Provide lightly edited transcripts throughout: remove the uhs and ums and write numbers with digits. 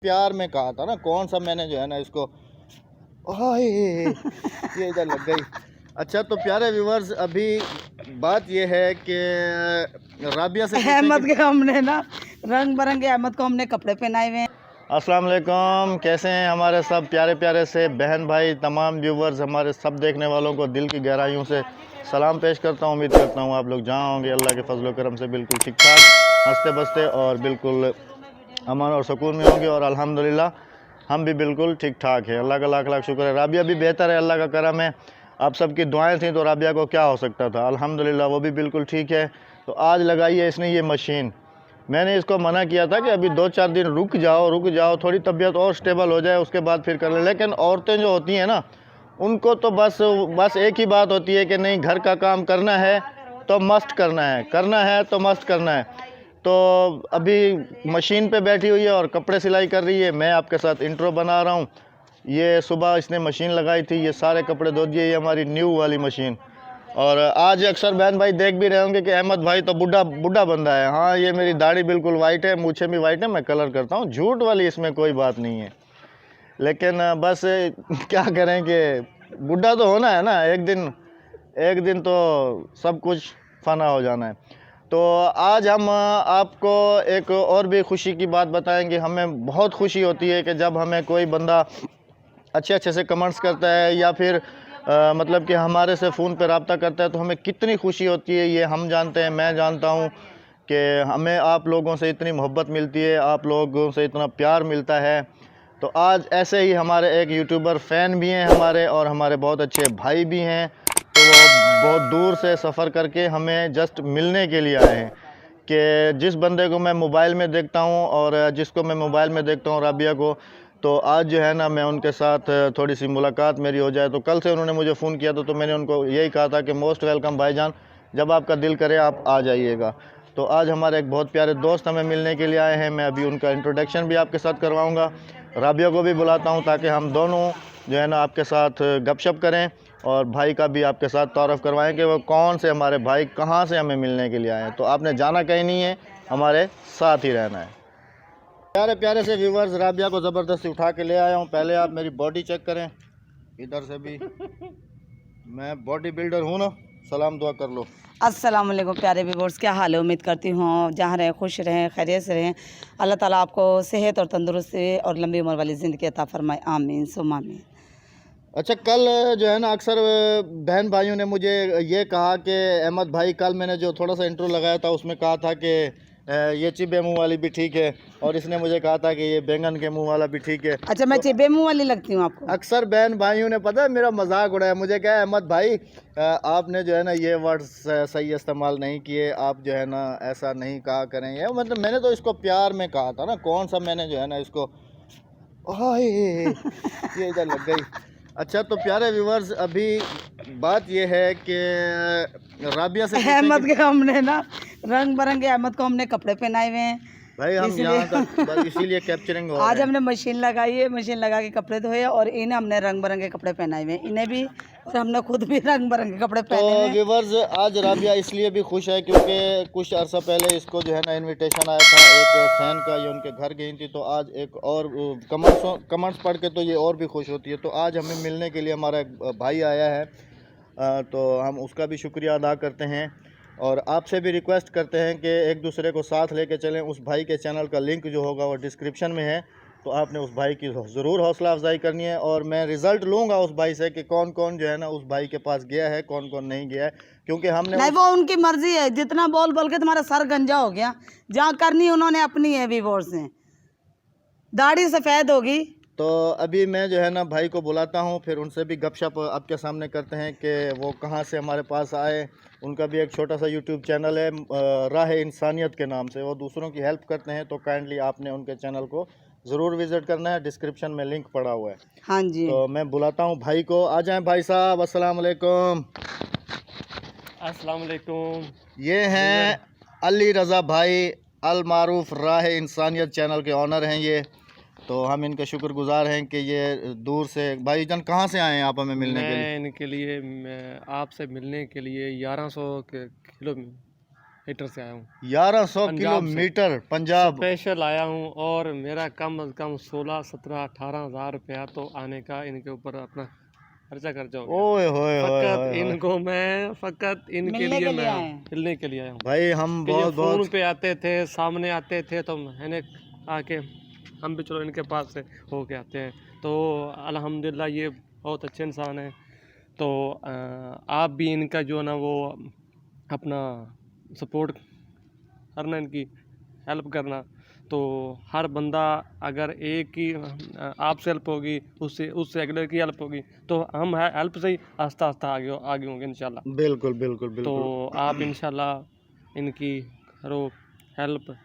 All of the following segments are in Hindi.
प्यार में कहा था ना, कौन सा मैंने जो है ना इसको ओए ये इधर लग गई। अच्छा तो प्यारे व्यूवर्स, अभी बात ये है कि राबिया से अहमद के हमने ना रंग बिरंगे अहमद को हमने कपड़े पहनाए हुए हैं। अस्सलाम वालेकुम, कैसे हैं हमारे सब प्यारे प्यारे से बहन भाई, तमाम व्यूवर्स, हमारे सब देखने वालों को दिल की गहराइयों से सलाम पेश करता हूँ। उम्मीद करता हूँ आप लोग जहाँ होंगे अल्लाह के फजल करम से बिल्कुल ठीक ठाक, हंसते बसते और बिल्कुल अमन और सुकून में होंगे। और अल्हम्दुलिल्लाह हम भी बिल्कुल ठीक ठाक है, अल्लाह का लाख लाख शुक्र है। राबिया भी बेहतर है, अल्लाह का करम है। आप सबकी दुआएं थी तो राबिया को क्या हो सकता था, अल्हम्दुलिल्लाह वो भी बिल्कुल ठीक है। तो आज लगाई है इसने ये मशीन। मैंने इसको मना किया था कि अभी 2-4 दिन रुक जाओ, थोड़ी तबीयत और स्टेबल हो जाए उसके बाद फिर कर लें। लेकिन औरतें जो होती हैं ना, उनको तो बस एक ही बात होती है कि नहीं, घर का काम करना है तो मस्त करना है तो मस्त करना है। तो अभी मशीन पे बैठी हुई है और कपड़े सिलाई कर रही है। मैं आपके साथ इंट्रो बना रहा हूँ। ये सुबह इसने मशीन लगाई थी, ये सारे कपड़े धो दिए, ये हमारी न्यू वाली मशीन। और आज अक्सर बहन भाई देख भी रहे होंगे कि अहमद भाई तो बुढ़ा बंदा है। हाँ, ये मेरी दाढ़ी बिल्कुल वाइट है, मूछें भी वाइट है, मैं कलर करता हूँ, झूठ वाली इसमें कोई बात नहीं है। लेकिन बस क्या करें कि बुढ़ा तो होना है ना, एक दिन तो सब कुछ फना हो जाना है। तो आज हम आपको एक और भी खुशी की बात बताएंगे। हमें बहुत खुशी होती है कि जब हमें कोई बंदा अच्छे से कमेंट्स करता है या फिर मतलब कि हमारे से फ़ोन पे रब्ता करता है, तो हमें कितनी खुशी होती है ये हम जानते हैं, मैं जानता हूँ कि हमें आप लोगों से इतनी मोहब्बत मिलती है, आप लोगों से इतना प्यार मिलता है। तो आज ऐसे ही हमारे एक यूट्यूबर फ़ैन भी हैं हमारे, और हमारे बहुत अच्छे भाई भी हैं। तो वो बहुत दूर से सफ़र करके हमें जस्ट मिलने के लिए आए हैं कि जिस बंदे को मैं मोबाइल में देखता हूँ और जिसको मैं मोबाइल में देखता हूँ, राबिया को, तो आज जो है ना मैं उनके साथ थोड़ी सी मुलाकात मेरी हो जाए। तो कल से उन्होंने मुझे फ़ोन किया था, तो मैंने उनको यही कहा था कि मोस्ट वेलकम भाईजान, जब आपका दिल करे आप आ जाइएगा। तो आज हमारे एक बहुत प्यारे दोस्त हमें मिलने के लिए आए हैं। मैं अभी उनका इंट्रोडक्शन भी आपके साथ करवाऊँगा, राबिया को भी बुलाता हूँ ताकि हम दोनों जो है ना आपके साथ गपशप करें, और भाई का भी आपके साथ तारुफ करवाएं कि वो कौन से हमारे भाई कहाँ से हमें मिलने के लिए आए हैं। तो आपने जाना कहीं नहीं है, हमारे साथ ही रहना है। प्यारे प्यारे से व्यूवर्स, राबिया को ज़बरदस्ती उठा के ले आया हूँ। पहले आप मेरी बॉडी चेक करें, इधर से भी मैं बॉडी बिल्डर हूँ ना। सलाम दुआ कर लो। अस्सलाम वालेकुम प्यारे व्यूअर्स, क्या हाल है? उम्मीद करती हूँ जहाँ रहें खुश रहें, खैरियत से रहें। अल्लाह ताला आपको सेहत और तंदुरुस्ती और लंबी उम्र वाली ज़िंदगी अता फरमाए, आमीन सुम्मा आमीन। अच्छा, कल जो है ना अक्सर बहन भाइयों ने मुझे ये कहा कि अहमद भाई, कल मैंने जो थोड़ा सा इंट्रो लगाया था उसमें कहा था कि ये चिब्बे मुँह वाली भी ठीक है, और इसने मुझे कहा था कि ये बैंगन के मुँह वाला भी ठीक है। अच्छा, मैं तो चिब्बे मुँह वाली लगती हूँ आपको? अक्सर बहन भाइयों ने, पता है, मेरा मजाक उड़ाया। मुझे क्या है, अहमद भाई आपने जो है ना ये वर्ड सही इस्तेमाल नहीं किए, आप जो है ना ऐसा नहीं कहा करें। ये मतलब मैंने तो इसको प्यार में कहा था ना, कौन सा मैंने जो है ना इसको ओए ये इधर लग गई। अच्छा तो प्यारे व्यूवर्स, अभी बात ये है कि राबिया से अहमद के हमने ना रंग बिरंगे अहमद को हमने कपड़े पहनाए हुए हैं, भाई हम इसलिए यहाँ तक बस इसीलिए कैप्चरिंग हो आज रहे हैं। हमने मशीन लगाई है, मशीन लगा के कपड़े धोए और इन्हें हमने रंग बिरंगे कपड़े पहनाए हुए हैं, इन्हें भी, और हमने खुद भी रंग बिरंगे कपड़े तो पहने हुए हैं। व्यूवर्स, आज राबिया इसलिए भी खुश है क्योंकि कुछ अर्सा पहले इसको जो है ना इनविटेशन आया था एक फ़ैन का, ये उनके घर गई थी। तो आज एक और कमेंट्स पढ़ के तो ये और भी खुश होती है। तो आज हमें मिलने के लिए हमारा एक भाई आया है, तो हम उसका भी शुक्रिया अदा करते हैं, और आपसे भी रिक्वेस्ट करते हैं कि एक दूसरे को साथ लेके चलें। उस भाई के चैनल का लिंक जो होगा वो डिस्क्रिप्शन में है, तो आपने उस भाई की ज़रूर हौसला अफजाई करनी है। और मैं रिज़ल्ट लूँगा उस भाई से कि कौन कौन जो है ना उस भाई के पास गया है, कौन कौन नहीं गया है, क्योंकि हमने नहीं, वो उनकी मर्जी है, जितना बोल बोल के तुम्हारा सर गंजा हो गया। जहाँ करनी उन्होंने अपनी है, व्यूअर्स से दाढ़ी सफ़ेद होगी। तो अभी मैं जो है ना भाई को बुलाता हूँ, फिर उनसे भी गपशप आपके सामने करते हैं कि वो कहाँ से हमारे पास आए। उनका भी एक छोटा सा यूट्यूब चैनल है, राह इंसानियत के नाम से, वो दूसरों की हेल्प करते हैं। तो काइंडली आपने उनके चैनल को ज़रूर विज़िट करना है, डिस्क्रिप्शन में लिंक पड़ा हुआ है। हाँ जी, तो मैं बुलाता हूँ भाई को। आ जाएं भाई साहब, अस्सलाम वालेकुम। अस्सलाम वालेकुम। ये हैं अली रज़ा भाई, अल मारूफ राह इंसानियत चैनल के ऑनर हैं ये। तो हम इनके शुक्रगुजार हैं कि ये दूर से, भाई जान कहाँ से आए हैं आप हमें मिलने के लिए? मैं आपसे मिलने के लिए 1100 किलो मीटर से आया हूँ, 1100 पंजाब से। किलोमीटर पंजाब। स्पेशल आया हूँ। और मेरा कम अज़ कम 16, 17, 18 हज़ार रुपया तो आने का इनके ऊपर अपना खर्चा हो गया। ओए होए होए फ़कत होए होए। इनको मैं फ़कत इनके मिलने लिए के लिए मैं आए हैं। मिलने के लिए आया हूँ। भाई हम कि ये बहुत फ़ोन बहुत पे आते थे, सामने आते थे, तो मैंने आके हम भी चलो इनके पास से होके आते हैं। तो अल्हम्दुलिल्लाह ये बहुत अच्छे इंसान हैं। तो आप भी इनका जो है ना वो अपना सपोर्ट करना, इनकी हेल्प करना। तो हर बंदा अगर एक ही आपसे हेल्प होगी, उससे अगले की हेल्प होगी, तो हम हेल्प से ही आस्ता आस्ता आगे होंगे इंशाल्लाह। बिल्कुल बिल्कुल तो बिल्कुल। आप इंशाल्लाह इनकी करो हेल्प,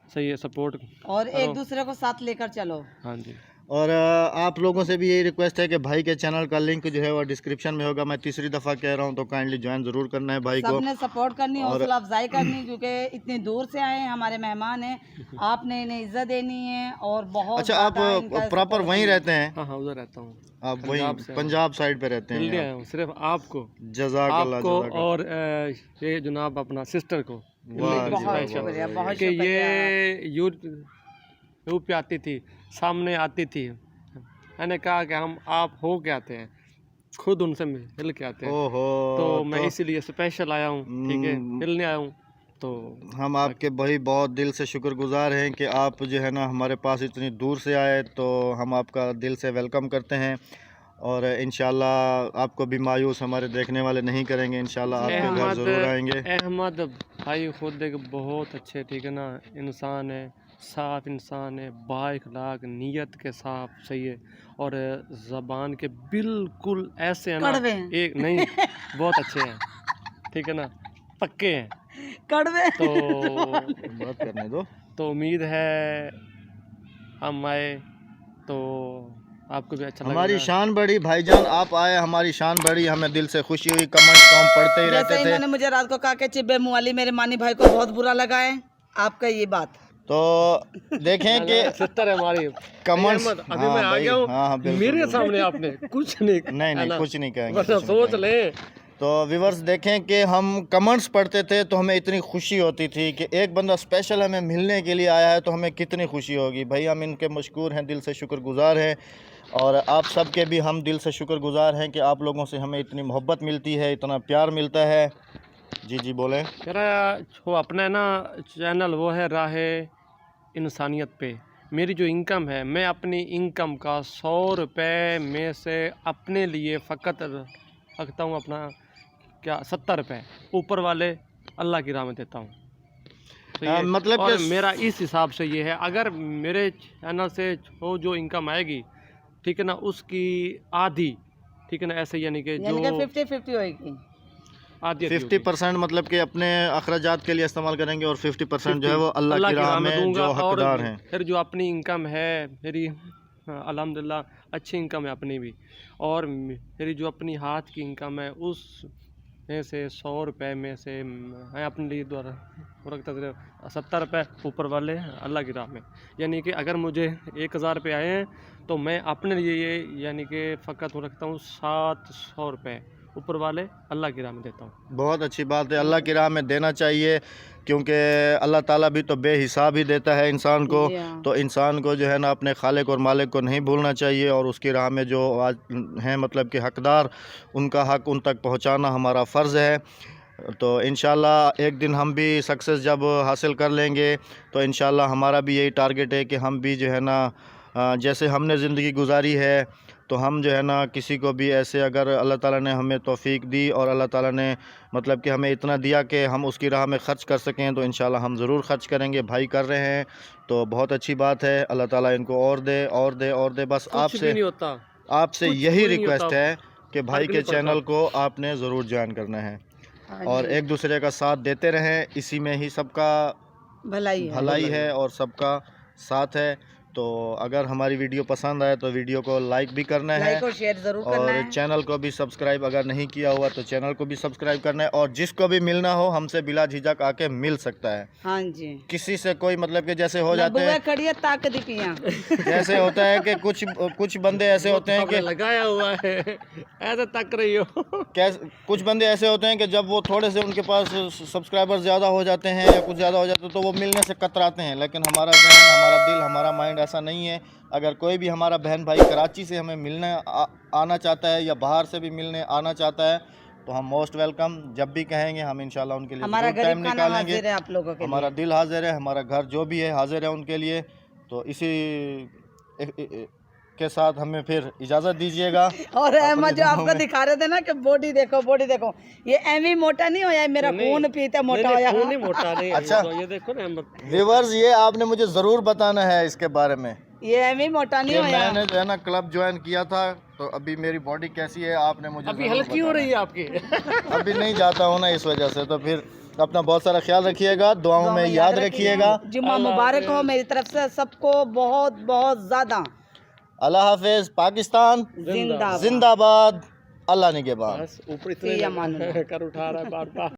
सही है, सपोर्ट और एक करो। दूसरे को साथ लेकर चलो। हाँ जी। और आप लोगों से भी यही रिक्वेस्ट है कि भाई के चैनल का लिंक जो है वो डिस्क्रिप्शन में होगा। मैं तीसरी दफ़ा कह रहा हूँ, तो काइंडली ज्वाइन ज़रूर करना है भाई को। सबने सपोर्ट करनी, और हौसला अफजाई करनी, क्योंकि इतनी दूर से आए हैं, हमारे मेहमान हैं। आपने इन्हें इज्जत देनी है और बहुत अच्छा, आप ज़्यादा इनका प्रॉपर support वहीं करना है। रहते हैं? हाँ हाँ, उधर रहता हूँ, आप पंजाब वहीं से। पंजाब साइड पे रहते मिलने हैं आया आप? हूँ सिर्फ आपको, जज़ाकल्लाह आपको जज़ाकल्लाह। और ये जनाब अपना सिस्टर को वाह जी वाह बहुत वाह शुक्रिया, वाह बहुत कि शुक्रिया। ये यूट्यूब पे आती थी, सामने आती थी। मैंने कहा कि हम आप हो के आते हैं, खुद उनसे मिल के आते हैं। ओहो। तो मैं तो इसीलिए स्पेशल आया हूँ, ठीक है, मिलने आया हूँ। तो हम आपके भाई बहुत दिल से शुक्रगुजार हैं कि आप जो है ना हमारे पास इतनी दूर से आए, तो हम आपका दिल से वेलकम करते हैं। और इंशाल्लाह आपको भी मायूस हमारे देखने वाले नहीं करेंगे, इंशाल्लाह जी आपके हाँ। घर ज़रूर आएंगे। अहमद भाई खुद एक बहुत अच्छे, ठीक है ना, इंसान है, साफ इंसान है, बाइखलाक, नीयत के साफ, सही है। और ज़बान के बिल्कुल ऐसे है ना, कड़वे हैं। एक नहीं, बहुत अच्छे हैं, ठीक है ना, पक्के हैं। कड़वे। तो बात करने दो। तो उम्मीद है हम आए तो आपको भी अच्छा हमारी लगेगा। शान बढ़ी भाईजान, आप आए, हमारी शान बढ़ी, हमें दिल से खुशी हुई। कमेंट्स तो हम पढ़ते ही जैसे रहते थे। इन्होंने मुझे रात को कहा कि चिब्बे मुँह वाली, मेरे मानी भाई को बहुत बुरा लगा है आपका ये बात। तो देखें कि सिस्टर है हमारी। कमेंट्स। अहमद, अभी हाँ मैं आ भाई, गया हूँ, हाँ हाँ बिल्कुल मेरे बिल्कुल। सामने आपने कुछ नहीं नहीं है नहीं, ना? कुछ नहीं कहेंगे, वरना कुछ नहीं सोच कहेंगे। ले। तो व्यूवर्स देखें कि हम कमेंट्स पढ़ते थे तो हमें इतनी खुशी होती थी कि एक बंदा स्पेशल हमें मिलने के लिए आया है, तो हमें कितनी खुशी होगी। भाई हम इनके मशकूर हैं, दिल से शुक्रगुजार हैं। और आप सब के भी हम दिल से शुक्रगुजार हैं कि आप लोगों से हमें इतनी मोहब्बत मिलती है, इतना प्यार मिलता है। जी जी बोलें। मेरा वो अपना है ना चैनल, वो है राह इंसानियत पे। मेरी जो इनकम है, मैं अपनी इनकम का 100 रुपये में से अपने लिए फ़कत रखता हूँ अपना, क्या 70 रुपये ऊपर वाले अल्लाह की राह में देता हूँ, सही है। मतलब और कि मेरा इस हिसाब से ये है, अगर मेरे चैनल से वो जो इनकम आएगी, ठीक है ना, उसकी आधी, ठीक है ना, ऐसे यानी कि यानी कि जो 50-50 होगी। आधी 50% मतलब कि अपने अखराजात के लिए इस्तेमाल करेंगे, और 50% जो है वो अल्लाह की राह में दूंगा। जो और हकदार हैं। फिर जो अपनी इनकम है मेरी, अल्हम्दुलिल्लाह अच्छी इनकम है अपनी भी। और मेरी जो अपनी हाथ की इनकम है, उस में से 100 रुपये में से मैं अपने लिए द्वारा रखता था 70 रुपये ऊपर वाले अल्लाह की राह में। यानी कि अगर मुझे 1000 रुपये आए हैं, तो मैं अपने लिए ये यानी कि फ़कत रखता हूँ 700 रुपये, ऊपर वाले अल्लाह की राह में देता हूँ। बहुत अच्छी बात है, अल्लाह की राह में देना चाहिए, क्योंकि अल्लाह ताला भी तो बेहिसाब ही देता है इंसान को। जी हाँ। तो इंसान को जो है ना अपने खालिक और मालिक को नहीं भूलना चाहिए, और उसकी राह में जो आज हैं मतलब कि हकदार, उनका हक उन तक पहुंचाना हमारा फ़र्ज़ है। तो इंशाल्लाह एक दिन हम भी सक्सेस जब हासिल कर लेंगे, तो इंशाल्लाह हमारा भी यही टारगेट है कि हम भी जो है ना जैसे हमने ज़िंदगी गुजारी है, तो हम जो है ना किसी को भी ऐसे, अगर अल्लाह ताला ने हमें तौफ़ीक दी और अल्लाह ताला ने मतलब कि हमें इतना दिया कि हम उसकी राह में ख़र्च कर सकें, तो इंशाल्लाह हम ज़रूर ख़र्च करेंगे। भाई कर रहे हैं तो बहुत अच्छी बात है, अल्लाह ताला इनको और दे और दे और दे। बस कुछ भी नहीं होता, आपसे कुछ यही भी नहीं रिक्वेस्ट होता, है कि भाई फर्क के नहीं पड़ता। चैनल को आपने ज़रूर ज्वाइन करना है, हाँ और जी, एक दूसरे का साथ देते रहें। इसी में ही सबका भलाई है। भलाई है और सबका साथ है। तो अगर हमारी वीडियो पसंद आए तो वीडियो को लाइक भी करना है लाइक और शेयर ज़रूर करना और है। चैनल को भी सब्सक्राइब अगर नहीं किया हुआ तो चैनल को भी सब्सक्राइब करना है। और जिसको भी मिलना हो हमसे बिला झिझक आके मिल सकता है। हाँ जी, किसी से कोई मतलब कि जैसे हो जाते हैं, खड़िया ताक दी पिया। जैसे होता है कि कुछ बंदे ऐसे होते हैं कि लगाया हुआ है ऐसे तक रही हो कुछ बंदे ऐसे होते हैं कि जब वो थोड़े से उनके पास सब्सक्राइबर ज़्यादा हो जाते हैं या कुछ ज़्यादा हो जाते हैं तो वो मिलने से कतराते हैं। लेकिन हमारा जहन, हमारा दिल, हमारा माइंड ऐसा नहीं है। अगर कोई भी हमारा बहन भाई कराची से हमें मिलने आना चाहता है या बाहर से भी मिलने आना चाहता है तो हम मोस्ट वेलकम। जब भी कहेंगे हम इंशाल्लाह उनके लिए हमारा ज़रूर टाइम गरीब खाना निकालेंगे। हाजिर है आप लोगों के हमारा दिल हाजिर है, हमारा घर जो भी है हाजिर है उनके लिए। तो इसी के साथ हमें फिर इजाज़त दीजिएगा। और अहमद जो आपको दिखा रहे थे ना कि बॉडी देखो, बॉडी देखो, ये एमी मोटा नहीं होया, मेरा खून पीते मोटा होया। खून नहीं मोटा नहीं। अच्छा। तो ये देखो ना व्यूअर्स, ये आपने मुझे ज़रूर बताना है इसके बारे में। ये एमी मोटा नहीं ये होया। मैंने जो है ना क्लब ज्वाइन किया था तो अभी मेरी बॉडी कैसी है आपने मुझे अभी ज़रूर हल्की हो बताना रही है आपकी है। अभी नहीं जाता हूँ ना इस वजह से। तो फिर अपना बहुत सारा ख्याल रखिएगा, दुआओं में याद रखिएगा। जुम्मा मुबारक हो मेरी तरफ से सबको, बहुत बहुत ज़्यादा। अल्लाह हाफिज़। पाकिस्तान जिंदाबाद। जिंदाबाद। अल्लाह निगहबान। बस ऊपर फी अमानिल्लाह। इतने कर उठा रहा है बार बार।